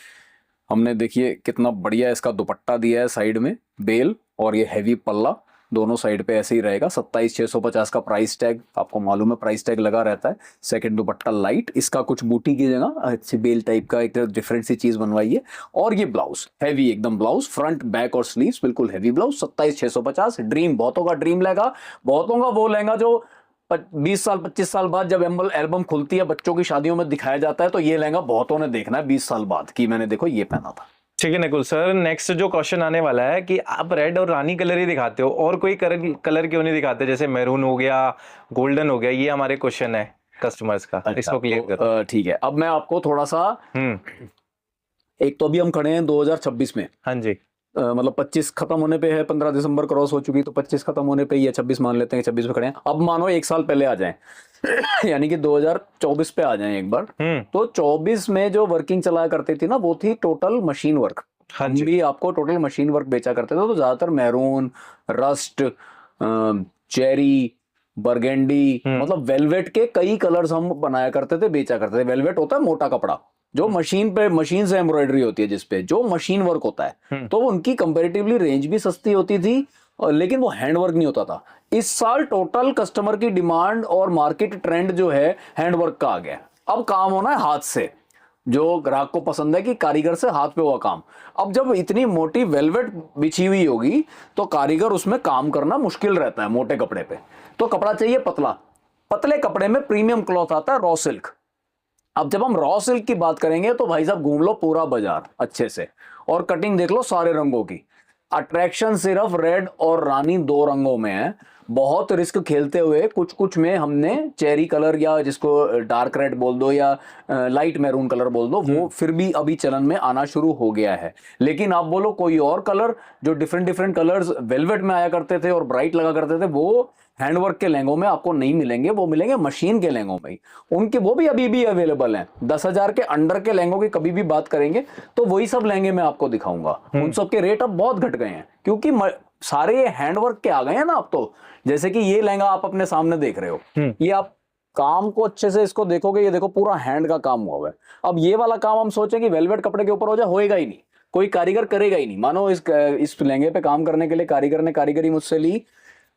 हमने देखिए कितना बढ़िया इसका दुपट्टा दिया है, साइड में बेल और ये हैवी पल्ला दोनों साइड पे ऐसे ही रहेगा। 27,650 का प्राइस टैग, आपको मालूम है प्राइस टैग लगा रहता है। सेकंड दुपट्टा लाइट, इसका कुछ बूटी की जगह अच्छी बेल टाइप का एक डिफरेंट सी चीज बनवाई है। और ये ब्लाउज हैवी एकदम ब्लाउज, फ्रंट बैक और स्लीव्स बिल्कुल हैवी ब्लाउज, 27,650। ड्रीम, बहुतों का ड्रीम लहंगा, बहुतों का वो लहंगा जो 20 साल 25 साल बाद जब एल्बम खुलती है बच्चों की शादियों में दिखाया जाता है, तो ये लहंगा बहुतों ने देखना है 20 साल बाद कि मैंने देखो ये पहना था। ठीक है नकुल सर, नेक्स्ट जो क्वेश्चन आने वाला है कि आप रेड और रानी कलर ही दिखाते हो और कोई कलर क्यों नहीं दिखाते, जैसे मैरून हो गया, गोल्डन हो गया, ये हमारे क्वेश्चन है कस्टमर्स का। अच्छा, इसको क्लियर करो। ठीक है, अब मैं आपको थोड़ा सा, एक तो अभी हम खड़े हैं 2026 में, हाँ जी, मतलब 25 खत्म होने पे है, 15 दिसंबर क्रॉस हो चुकी, तो 25 खत्म होने पे ये 26 मान लेते हैं, 26 पे खड़े हैं। अब मानो एक साल पहले आ जाएं यानी कि 2024 पे आ जाएं एक बार, तो 24 में जो वर्किंग चलाया करती थी ना, वो थी टोटल मशीन वर्क। हाँ हम जी, भी आपको टोटल मशीन वर्क बेचा करते थे, तो ज्यादातर मैरून, रस्ट, चेरी, बर्गेंडी, मतलब वेलवेट के कई कलर्स हम बनाया करते थे, बेचा करते थे। वेलवेट होता है मोटा कपड़ा जो मशीन पे, मशीन से एम्ब्रॉयडरी होती है जिसपे, जो मशीन वर्क होता है, तो उनकी कंपैरेटिवली रेंज भी सस्ती होती थी, लेकिन वो हैंडवर्क नहीं होता था। इस साल टोटल कस्टमर की डिमांड और मार्केट ट्रेंड जो है हैंडवर्क का आ गया। अब काम होना है हाथ से, जो ग्राहक को पसंद है कि कारीगर से हाथ पे हुआ काम। अब जब इतनी मोटी वेलवेट बिछी हुई होगी तो कारीगर उसमें काम करना मुश्किल रहता है मोटे कपड़े पे, तो कपड़ा चाहिए पतला। पतले कपड़े में प्रीमियम क्लॉथ आता है रॉ सिल्क। अब जब हम रॉ सिल्क की बात करेंगे तो भाई साहब घूम लो पूरा बाजार अच्छे से और कटिंग देख लो सारे रंगों की। अट्रैक्शन सिर्फ रेड और रानी 2 रंगों में है। बहुत रिस्क खेलते हुए कुछ कुछ में हमने चेरी कलर या जिसको डार्क रेड बोल दो या लाइट मैरून कलर बोल दो, वो फिर भी अभी चलन में आना शुरू हो गया है। लेकिन आप बोलो कोई और कलर जो डिफरेंट डिफरेंट कलर्स वेलवेट में आया करते थे और ब्राइट लगा करते थे, वो हैंडवर्क के लहंगों में आपको नहीं मिलेंगे, वो मिलेंगे मशीन के लहंगों में ही। उनके वो भी अभी भी अवेलेबल हैं। 10,000 के अंडर के लहंगों की कभी भी बात करेंगे तो वही सब लहंगे मैं आपको दिखाऊंगा। उन सब के रेट अब बहुत घट गए हैं क्योंकि सारे हैंडवर्क के आ गए हैं ना अब तो। जैसे कि ये लहंगा आप अपने सामने देख रहे हो, ये आप काम को अच्छे से इसको देखोगे, ये देखो पूरा हैंड का काम हुआ है। अब ये वाला काम हम सोचें कि वेलवेट कपड़े के ऊपर हो जाए, होएगा ही नहीं, कोई कारीगर करेगा ही नहीं। मानो इस लहंगे पे काम करने के लिए कारीगर ने कारीगरी मुझसे ली,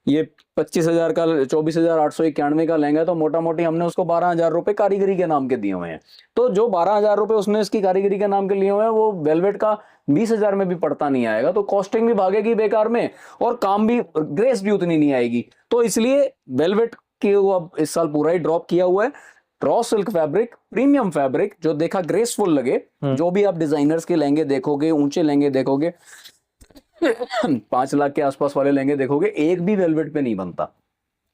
ये 25,000 का 24,891 का लहंगा, तो मोटा मोटी हमने उसको 12,000 रुपए कारीगरी के नाम के दिए हुए हैं। तो जो 12,000 रुपए उसने इसकी कारीगरी के नाम के लिए हुए हैं, वो वेलवेट का 20,000 में भी पड़ता नहीं आएगा। तो कॉस्टिंग भी भागेगी बेकार में और काम भी, ग्रेस भी उतनी नहीं आएगी। तो इसलिए वेलवेट की अब इस साल पूरा ही ड्रॉप किया हुआ है। Raw silk fabric, premium fabric जो देखा ग्रेसफुल लगे, जो भी आप डिजाइनर्स के लहंगे देखोगे, ऊंचे लहंगे देखोगे 5 लाख के आसपास वाले लहंगे देखोगे, एक भी वेलवेट पे नहीं बनता,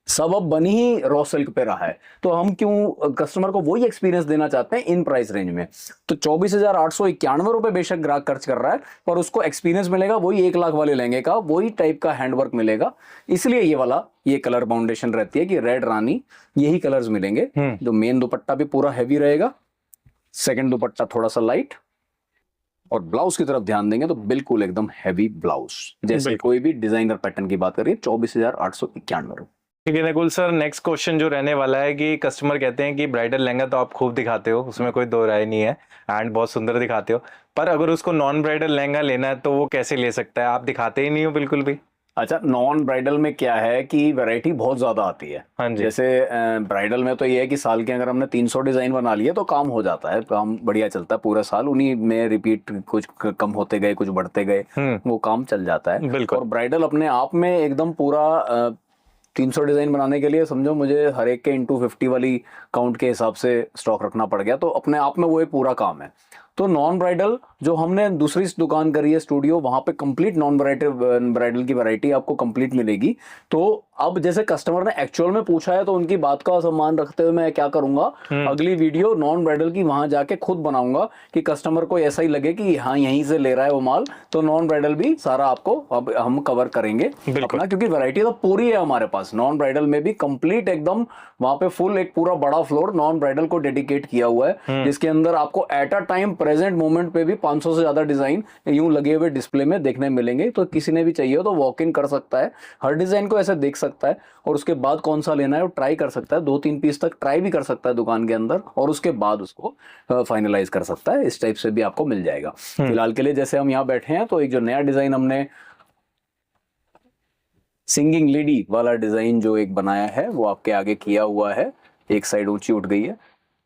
सब अब बनी ही रॉ सिल्क पे रहा है। तो हम क्यों कस्टमर को वही एक्सपीरियंस देना चाहते हैं इन प्राइस रेंज में। तो 24,891 रुपए बेशक ग्राहक खर्च कर रहा है, पर उसको एक्सपीरियंस मिलेगा वही 1 लाख वाले लहंगे का, वही टाइप का हैंडवर्क मिलेगा। इसलिए ये कलर बाउंडेशन रहती है कि रेड रानी, यही कलर्स मिलेंगे। जो मेन दुपट्टा भी पूरा हैवी रहेगा, सेकेंड दुपट्टा थोड़ा सा लाइट, और ब्लाउज की तरफ ध्यान देंगे तो बिल्कुल एकदम हैवी ब्लाउज, जैसे कोई भी डिजाइनर पैटर्न की बात करिए। 24,891 रुपए। ठीक है नकुल सर, नेक्स्ट क्वेश्चन जो रहने वाला है कि कस्टमर कहते हैं कि ब्राइडल लहंगा तो आप खूब दिखाते हो, उसमें कोई दो राय नहीं है, एंड बहुत सुंदर दिखाते हो, पर अगर उसको नॉन ब्राइडल लहंगा लेना है तो वो कैसे ले सकता है? आप दिखाते ही नहीं हो बिल्कुल भी। अच्छा, नॉन ब्राइडल में क्या है कि वैरायटी बहुत ज्यादा आती है। हाँ जी। जैसे ब्राइडल में तो ये है कि साल के अगर हमने 300 डिजाइन बना लिए तो काम हो जाता है, काम बढ़िया चलता है पूरा साल, उन्हीं में रिपीट कुछ कम होते गए कुछ बढ़ते गए, वो काम चल जाता है। बिल्कुल। और ब्राइडल अपने आप में एकदम पूरा 300 डिजाइन बनाने के लिए समझो मुझे हर एक के into 50 वाली काउंट के हिसाब से स्टॉक रखना पड़ गया, तो अपने आप में वो एक पूरा काम है। तो नॉन ब्राइडल जो हमने दूसरी दुकान करी है स्टूडियो, वहां पे कंप्लीट नॉन ब्राइडल की वैरायटी आपको कंप्लीट मिलेगी। तो अब जैसे कस्टमर ने एक्चुअल में पूछा है तो उनकी बात का सम्मान रखते हुए मैं क्या करूंगा, अगली वीडियो नॉन ब्राइडल की वहां जाके खुद बनाऊंगा कि कस्टमर को ऐसा ही लगे कि हाँ यहीं से ले रहा है वो माल। तो नॉन ब्राइडल भी सारा आपको अब हम कवर करेंगे अपना, क्योंकि वैरायटी तो पूरी है हमारे पास। नॉन ब्राइडल में भी कंप्लीट एकदम वहां पे फुल एक पूरा बड़ा फ्लोर नॉन ब्राइडल को डेडिकेट किया हुआ है, जिसके अंदर आपको at a time present moment पे भी 500 से ज्यादा डिजाइन यूं लगे हुए डिस्प्ले में देखने मिलेंगे। तो किसी ने भी चाहिए हो तो वॉक इन कर सकता है, हर डिजाइन को ऐसे देख सकता है और उसके बाद कौन सा लेना है वो ट्राई कर सकता है। 2-3 पीस तक ट्राई भी कर सकता है दुकान के अंदर और उसके बाद उसको फाइनलाइज कर सकता है। इस टाइप से भी आपको मिल जाएगा। फिलहाल के लिए जैसे हम यहाँ बैठे हैं तो एक जो नया डिजाइन हमने सिंगिंग लेडी वाला डिजाइन जो एक बनाया है वो आपके आगे किया हुआ है। एक साइड ऊंची उठ गई है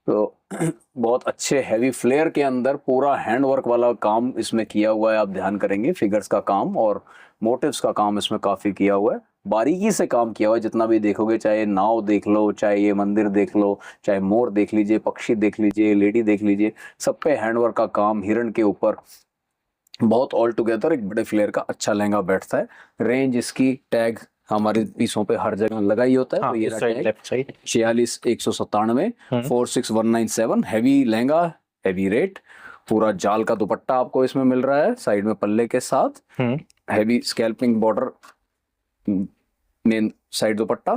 तो बहुत अच्छे हैवी फ्लेयर के अंदर पूरा हैंडवर्क वाला काम इसमें किया हुआ है। आप ध्यान करेंगे फिगर्स का काम और मोटिव्स का काम इसमें काफी किया हुआ है, बारीकी से काम किया हुआ है। जितना भी देखोगे, चाहे नाव देख लो, चाहे ये मंदिर देख लो, चाहे मोर देख लीजिए, पक्षी देख लीजिए, लेडी देख लीजिए, सब पे हैंडवर्क का काम हिरण के ऊपर बहुत ऑल टुगेदर एक बड़े फ्लेयर का अच्छा लहंगा बैठता है। रेंज इसकी टैग हमारे पीसों पे हर जगह लगा ही होता है। हाँ, तो ये इस side left side 46,197 46,197 heavy lehenga, heavy rate. पूरा जाल का दुपट्टा आपको इसमें मिल रहा है साइड में पल्ले के साथ, heavy scalping border main side dupatta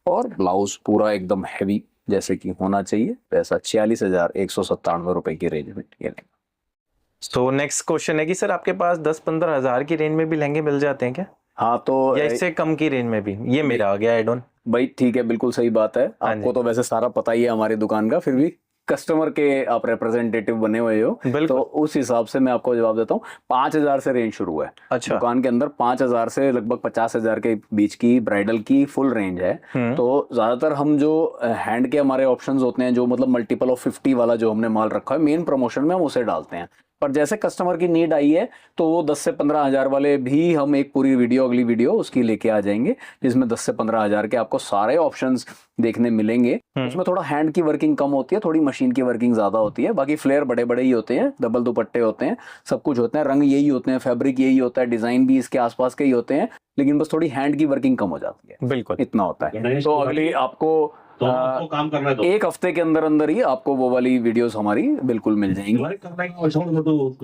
और ब्लाउज पूरा एकदम हैवी जैसे कि होना चाहिए। पैसा 46,197 रुपए की रेंज में ये लेंगे। तो नेक्स्ट क्वेश्चन है कि सर आपके पास 10-15 हजार की रेंज में भी लहंगे मिल जाते हैं क्या, हाँ तो या इससे कम की रेंज में भी? ये मेरा आ गया एड ऑन। भाई ठीक है, बिल्कुल सही बात है। आपको तो वैसे सारा पता ही है हमारी दुकान का, फिर भी कस्टमर के आप रिप्रेजेंटेटिव बने हुए हो तो उस हिसाब से मैं आपको जवाब देता हूँ। 5,000 से रेंज शुरू है। अच्छा। दुकान के अंदर 5,000 से लगभग 50,000 के बीच की ब्राइडल की फुल रेंज है। तो ज्यादातर हम जो हैंड के हमारे ऑप्शंस होते हैं, जो मतलब मल्टीपल ऑफ 50 वाला जो हमने माल रखा है मेन प्रमोशन में, हम उसे डालते हैं। पर जैसे कस्टमर की नीड आई है तो वो 10 से 15,000 वाले भी हम एक पूरी वीडियो, अगली वीडियो उसकी लेके आ जाएंगे, जिसमें 10 से 15,000 के आपको सारे ऑप्शंस देखने मिलेंगे। उसमें थोड़ा हैंड की वर्किंग कम होती है, थोड़ी मशीन की वर्किंग ज्यादा होती है। बाकी फ्लेयर बड़े बड़े ही होते हैं, डबल दुपट्टे होते हैं, सब कुछ होता है, रंग यही होते हैं, फैब्रिक यही होता है, डिजाइन भी इसके आसपास के ही होते हैं, लेकिन बस थोड़ी हैंड की वर्किंग कम हो जाती है। बिल्कुल इतना होता है। तो अगली आपको काम करना है, एक हफ्ते के अंदर अंदर ही आपको वो वाली वीडियोस हमारी बिल्कुल मिल जाएंगी।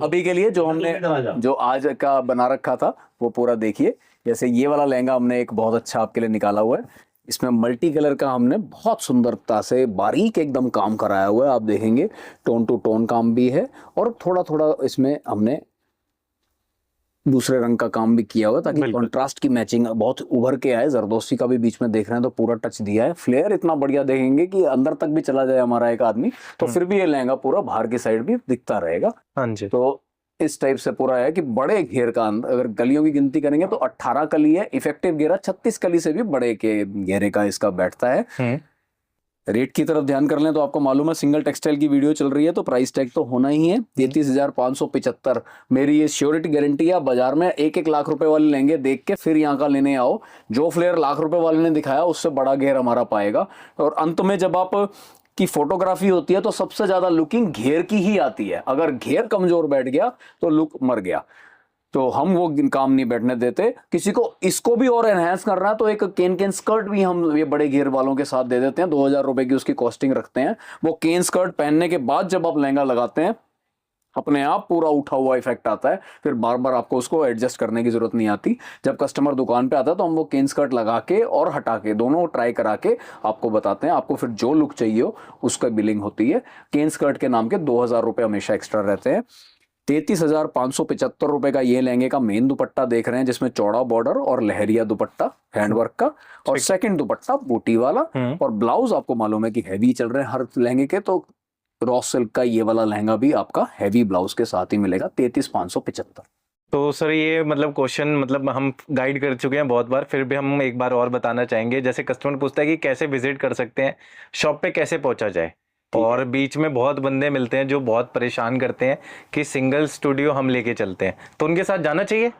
अभी के लिए जो हमने जो आज का बना रखा था वो पूरा देखिए। जैसे ये वाला लहंगा हमने एक बहुत अच्छा आपके लिए निकाला हुआ है, इसमें मल्टी कलर का हमने बहुत सुंदरता से बारीक एकदम काम कराया हुआ है। आप देखेंगे टोन टू टोन काम भी है और थोड़ा थोड़ा इसमें हमने दूसरे रंग का काम भी किया हुआ ताकि कंट्रास्ट की मैचिंग बहुत उभर के आए। जरदोसी का भी बीच में देख रहे हैं तो पूरा टच दिया है। फ्लेयर इतना बढ़िया देखेंगे कि अंदर तक भी चला जाए हमारा एक आदमी तो फिर भी ये लहंगा पूरा बाहर की साइड भी दिखता रहेगा। हाँ जी। तो इस टाइप से पूरा है कि बड़े घेर का, अगर कलियों की गिनती करेंगे तो 18 कली है। इफेक्टिव घेरा 36 कली से भी बड़े के घेरे का इसका बैठता है। रेट की तरफ ध्यान कर लें तो आपको मालूम है सिंगल टेक्सटाइल की वीडियो चल रही है तो प्राइस टैग तो होना ही है। 33,575 मेरी ये श्योरिटी गारंटी है। बाजार में 1-1 लाख रुपए वाले लेंगे देख के फिर यहाँ का लेने आओ। जो फ्लेयर लाख रुपए वाले ने दिखाया उससे बड़ा घेर हमारा पाएगा। और अंत में जब आप की फोटोग्राफी होती है तो सबसे ज्यादा लुकिंग घेर की ही आती है। अगर घेर कमजोर बैठ गया तो लुक मर गया। तो हम वो काम नहीं बैठने देते। किसी को इसको भी और एनहांस करना है तो एक केन स्कर्ट भी हम ये बड़े घेर वालों के साथ दे देते हैं। 2,000 रुपए की उसकी कॉस्टिंग रखते हैं। वो केन स्कर्ट पहनने के बाद जब आप लहंगा लगाते हैं अपने आप पूरा उठा हुआ इफेक्ट आता है। फिर बार बार आपको उसको एडजस्ट करने की जरूरत नहीं आती। जब कस्टमर दुकान पे आता है तो हम वो केन स्कर्ट लगा के और हटा के दोनों ट्राई करा के आपको बताते हैं। आपको फिर जो लुक चाहिए हो उसका बिलिंग होती है। केन स्कर्ट के नाम के 2,000 रुपए हमेशा एक्स्ट्रा रहते हैं। 33,575 रुपए का ये लहंगे का मेन दुपट्टा देख रहे हैं, जिसमें चौड़ा बॉर्डर और लहरिया दुपट्टा हैंडवर्क का, और सेकंड दुपट्टा बूटी वाला, और ब्लाउज आपको मालूम है कि हैवी चल रहे हैं हर लहंगे के। तो रॉ सिल्क का ये वाला लहंगा भी आपका हैवी ब्लाउज के साथ ही मिलेगा 33,575। तो सर ये मतलब क्वेश्चन मतलब हम गाइड कर चुके हैं बहुत बार, फिर भी हम एक बार और बताना चाहेंगे। जैसे कस्टमर पूछता है कि कैसे विजिट कर सकते हैं, शॉप पे कैसे पहुंचा जाए, और बीच में बहुत बंदे मिलते हैं जो बहुत परेशान करते हैं कि सिंगल स्टूडियो हम लेके चलते हैं, तो उनके साथ जाना चाहिए।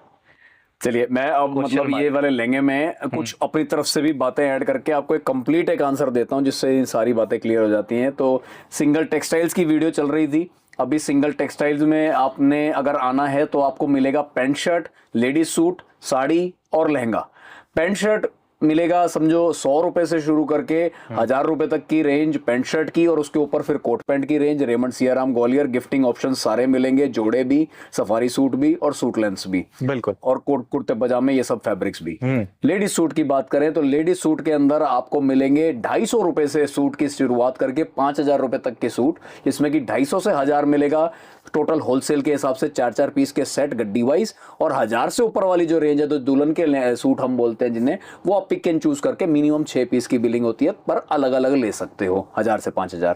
चलिए मैं अब मतलब ये वाले लहंगे में कुछ अपनी तरफ से भी बातें ऐड करके आपको एक कंप्लीट एक आंसर देता हूं जिससे इन सारी बातें क्लियर हो जाती हैं। तो सिंगल टेक्सटाइल्स की वीडियो चल रही थी। अभी सिंगल टेक्सटाइल्स में आपने अगर आना है तो आपको मिलेगा pant shirt, ladies suit, sari और लहंगा। पैंट शर्ट मिलेगा समझो 100 रुपए से शुरू करके 1000 रुपए तक की रेंज पेंट शर्ट की, और उसके ऊपर फिर कोट पैंट की range, Raymond Siyaram Gwalior, gifting option सारे मिलेंगे, जोड़े भी, सफारी सूट भी और सूट लेंस भी, बिल्कुल, और कोट कुर्ते पजामे ये सब फैब्रिक्स भी। लेडीज सूट की बात करें तो लेडीज सूट के अंदर आपको मिलेंगे 250 रुपए से सूट की शुरुआत करके 5000 रुपए तक के सूट, जिसमें कि 250 से 1000 मिलेगा टोटल होलसेल के हिसाब से 4-4 पीस के सेट गड्डी वाइज। और 1000 से ऊपर वाली जो रेंज है तो दुल्हन के सूट हम बोलते हैं जिन्हें, वो आप पिक एंड चूज करके मिनिमम 6 पीस की बिलिंग होती है, पर अलग अलग ले सकते हो 1000 से 5000।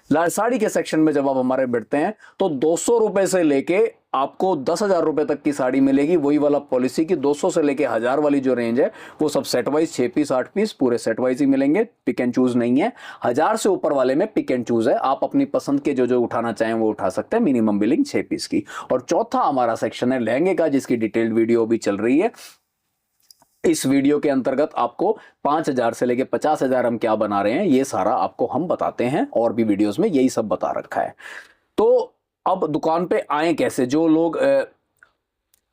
साड़ी के सेक्शन में जब आप हमारे बैठते हैं तो 200 रुपए से लेके आपको 10,000 रुपए तक की साड़ी मिलेगी। वही वाला पॉलिसी की 200 से लेके 1000 वाली जो रेंज है वो सब सेट वाइज 6 पीस 8 पीस पूरे सेट वाइज ही मिलेंगे, पिक एंड चूज नहीं है। 1000 से ऊपर वाले में पिक एंड चूज है, आप अपनी पसंद के जो उठाना चाहें वो उठा सकते हैं, मिनिमम बिलिंग 6 पीस की। और चौथा हमारा सेक्शन है लहंगे का, जिसकी डिटेल्ड वीडियो भी चल रही है। इस वीडियो के अंतर्गत आपको 5000 से लेके 50,000 हम क्या बना रहे हैं ये सारा आपको हम बताते हैं, और भी वीडियोस में यही सब बता रखा है। तो अब दुकान पे आए कैसे? जो लोग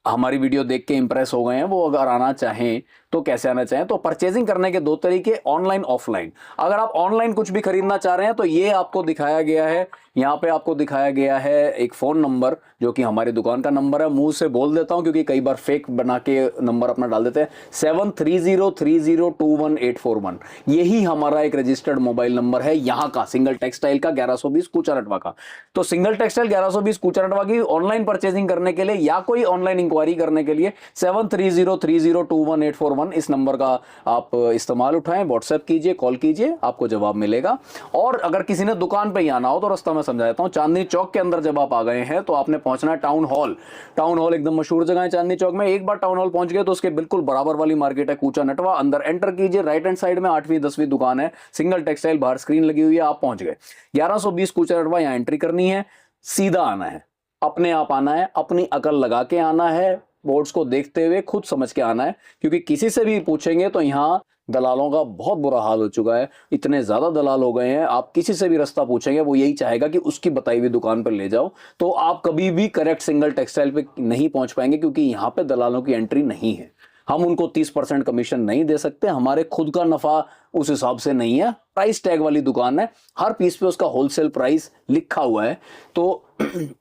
हमारी वीडियो देख के इंप्रेस हो गए हैं वो अगर आना चाहें तो कैसे आना चाहें? तो परचेजिंग करने के 2 तरीके, ऑनलाइन ऑफलाइन। अगर आप ऑनलाइन कुछ भी खरीदना चाह रहे हैं तो ये आपको दिखाया गया है, यहाँ पे आपको दिखाया गया है एक फोन नंबर जो कि हमारी दुकान का नंबर है। मुंह से बोल देता हूं क्योंकि कई बार फेक बना के नंबर अपना डाल देते हैं। 7303021841 यही हमारा एक रजिस्टर्ड मोबाइल नंबर है यहाँ का, सिंगल टेक्सटाइल का 1120 कूचा नटवा का। तो सिंगल टेक्सटाइल 1120 कूचा नटवा की ऑनलाइन परचेजिंग करने के लिए या कोई ऑनलाइन इंक्वायरी करने के लिए 7303021841 इस नंबर का आप इस्तेमाल उठाएं, व्हाट्सएप कीजिए, कॉल कीजिए, आपको जवाब मिलेगा। और अगर किसी ने दुकान पे ही आना हो तो रास्ता मैं समझा देता हूं। चांदनी चौक के अंदर जब आप आ गए हैं तो आपने पहुंचना है टाउन हॉल। टाउन हॉल एकदम मशहूर जगह है चांदनी चौक में। एक बार टाउन हॉल पहुंच गए तो उसके बिल्कुल बराबर वाली मार्केट है कूचा नटवा, अंदर एंटर कीजिए, राइट हैंड साइड में 8वीं 10वीं दुकान है, सिंगल टेक्सटाइल, बाहर स्क्रीन लगी हुई है, आप पहुंच गए। 1120 कूचा नटवा, यहां एंट्री करनी है, सीधा आना है, अपने आप आना है, अपनी अकल लगा के आना है, बोर्ड्स को देखते हुए खुद समझ के आना है, क्योंकि किसी से भी पूछेंगे तो यहाँ दलालों का बहुत बुरा हाल हो चुका है। इतने ज्यादा दलाल हो गए हैं, आप किसी से भी रास्ता पूछेंगे वो यही चाहेगा कि उसकी बताई हुई दुकान पर ले जाओ। तो आप कभी भी करेक्ट सिंगल टेक्सटाइल पे नहीं पहुंच पाएंगे, क्योंकि यहाँ पे दलालों की एंट्री नहीं है। हम उनको 30% कमीशन नहीं दे सकते, हमारे खुद का नफा उस हिसाब से नहीं है। प्राइस टैग वाली दुकान है, हर पीस पे उसका होलसेल प्राइस लिखा हुआ है, तो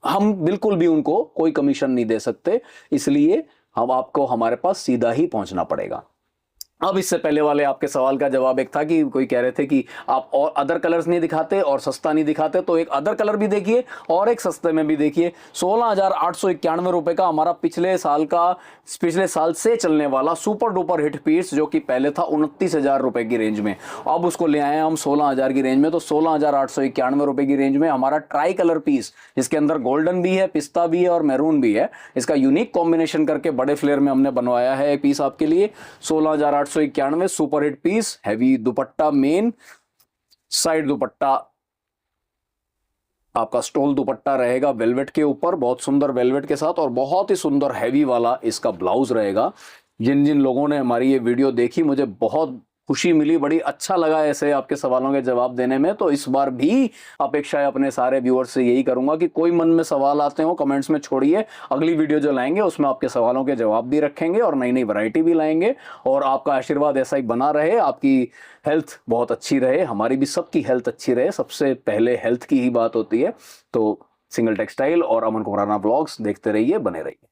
हम बिल्कुल भी उनको कोई कमीशन नहीं दे सकते, इसलिए हम आपको हमारे पास सीधा ही पहुंचना पड़ेगा। अब इससे पहले वाले आपके सवाल का जवाब एक था कि कोई कह रहे थे कि आप और अदर कलर्स नहीं दिखाते और सस्ता नहीं दिखाते, तो एक अदर कलर भी देखिए और एक सस्ते में भी देखिए। 16,891 रुपए का हमारा पिछले साल से चलने वाला सुपर डुपर हिट पीस, जो कि पहले था 29,000 रुपए की रेंज में, अब उसको ले आए हम 16,000 की रेंज में। तो 16,891 रुपए की रेंज में हमारा ट्राई कलर पीस, जिसके अंदर गोल्डन भी है, पिस्ता भी है और मैरून भी है, इसका यूनिक कॉम्बिनेशन करके बड़े फ्लेयर में हमने बनवाया है पीस आपके लिए। 16,891 super hit piece, heavy dupatta, main side dupatta आपका स्टोल दुपट्टा रहेगा वेलवेट के ऊपर, बहुत सुंदर वेलवेट के साथ, और बहुत ही सुंदर हैवी वाला इसका ब्लाउज रहेगा। जिन जिन लोगों ने हमारी ये वीडियो देखी, मुझे बहुत खुशी मिली, बड़ी अच्छा लगा ऐसे आपके सवालों के जवाब देने में। तो इस बार भी अपेक्षा है अपने सारे व्यूअर्स से यही करूंगा कि कोई मन में सवाल आते हो कमेंट्स में छोड़िए, अगली वीडियो जो लाएंगे उसमें आपके सवालों के जवाब भी रखेंगे और नई नई वैरायटी भी लाएंगे। और आपका आशीर्वाद ऐसा ही बना रहे, आपकी हेल्थ बहुत अच्छी रहे, हमारी भी सबकी हेल्थ अच्छी रहे, सबसे पहले हेल्थ की ही बात होती है। तो सिंगल टेक्सटाइल और अमन खुराना व्लॉग्स देखते रहिए, बने रहिए।